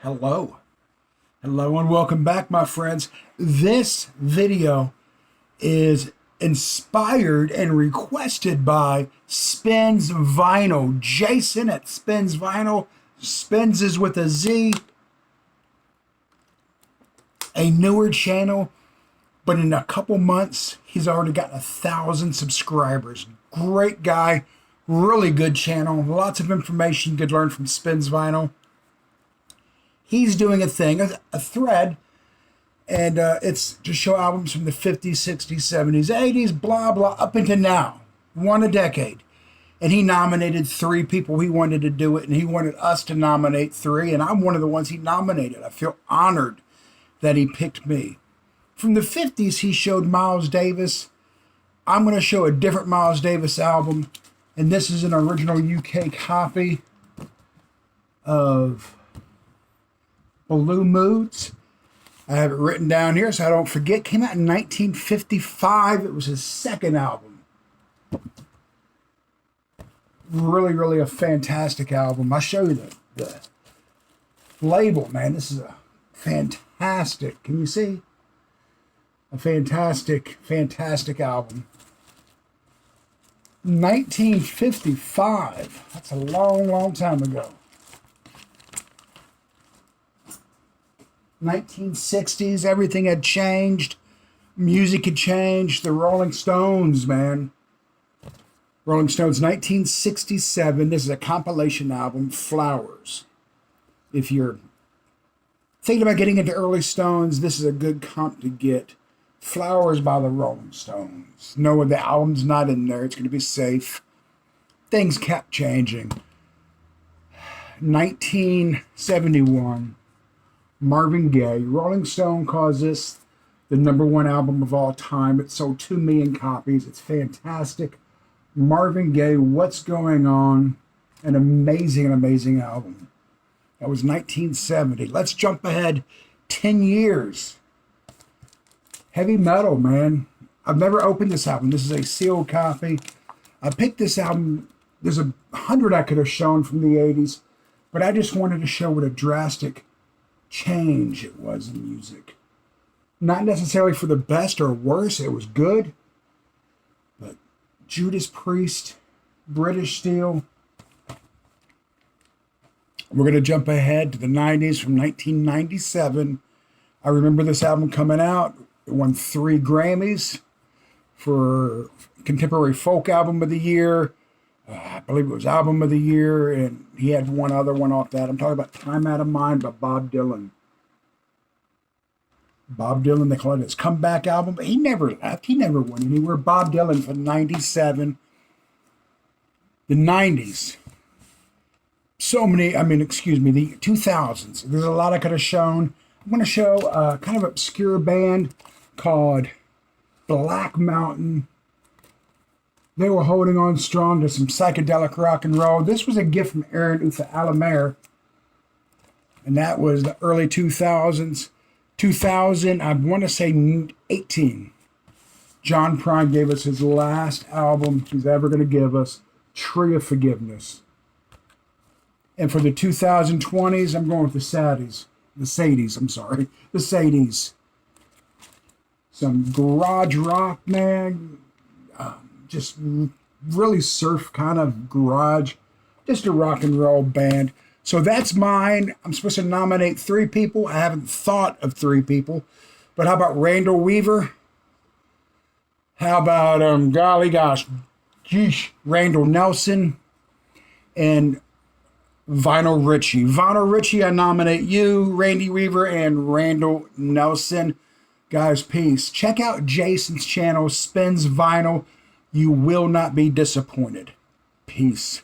Hello. Hello and welcome back, my friends. This video is inspired and requested by Spins Vinyl. Jason at Spins Vinyl. Spins is with a Z. A newer channel, but in a couple months, he's already got 1,000 subscribers. Great guy. Really good channel. Lots of information you could learn from Spins Vinyl. He's doing a thing, a thread, and it's to show albums from the 50s, 60s, 70s, 80s, blah, blah, up into now. One a decade. And he nominated 3 people. He wanted to do it, and he wanted us to nominate 3, and I'm one of the ones he nominated. I feel honored that he picked me. From the 50s, he showed Miles Davis. I'm going to show a different Miles Davis album, and this is an original UK copy of Blue Moods. I have it written down here so I don't forget. Came out in 1955. It was his second album. Really, really a fantastic album. I'll show you the label, man. This is a fantastic, can you see? A fantastic, fantastic album. 1955. That's a long, long time ago. 1960s, everything had changed. Music had changed. The Rolling Stones, man. Rolling Stones, 1967. This is a compilation album, Flowers. If you're thinking about getting into early Stones, this is a good comp to get. Flowers by the Rolling Stones. No, the album's not in there. It's going to be safe. Things kept changing. 1971. Marvin Gaye. Rolling Stone calls this the #1 album of all time. It sold 2 million copies. It's fantastic. Marvin Gaye, What's Going On? An amazing, amazing album. That was 1970. Let's jump ahead 10 years. Heavy metal, man. I've never opened this album. This is a sealed copy. I picked this album. There's 100 I could have shown from the 80s, but I just wanted to show what a drastic change it was in music. Not necessarily for the best or worse. It was good. But Judas Priest, British Steel. We're going to jump ahead to the 90s from 1997. I remember this album coming out. It won 3 Grammys for Contemporary Folk Album of the Year. I believe it was Album of the Year, and he had one other one off that. I'm talking about Time Out of Mind by Bob Dylan. Bob Dylan, they call it his comeback album, but he never left. He never went anywhere. Bob Dylan from 97. The 90s. So many, the 2000s. There's a lot I could have shown. I'm going to show a kind of obscure band called Black Mountain. They were holding on strong to some psychedelic rock and roll. This was a gift from Aaron Utha Alamer, and that was the early 2000s. 2000, I want to say 18. John Prine gave us his last album he's ever going to give us, Tree of Forgiveness. And for the 2020s, I'm going with the Sadies. The Sadies. Some garage rock, man. Just really surf kind of garage. Just a rock and roll band. So that's mine. I'm supposed to nominate 3 people. I haven't thought of 3 people. But how about Randall Weaver? How about, Randall Nelson and Vinyl Richie. Vinyl Richie, I nominate you, Randy Weaver, and Randall Nelson. Guys, peace. Check out Jason's channel, Spins Vinyl. You will not be disappointed. Peace.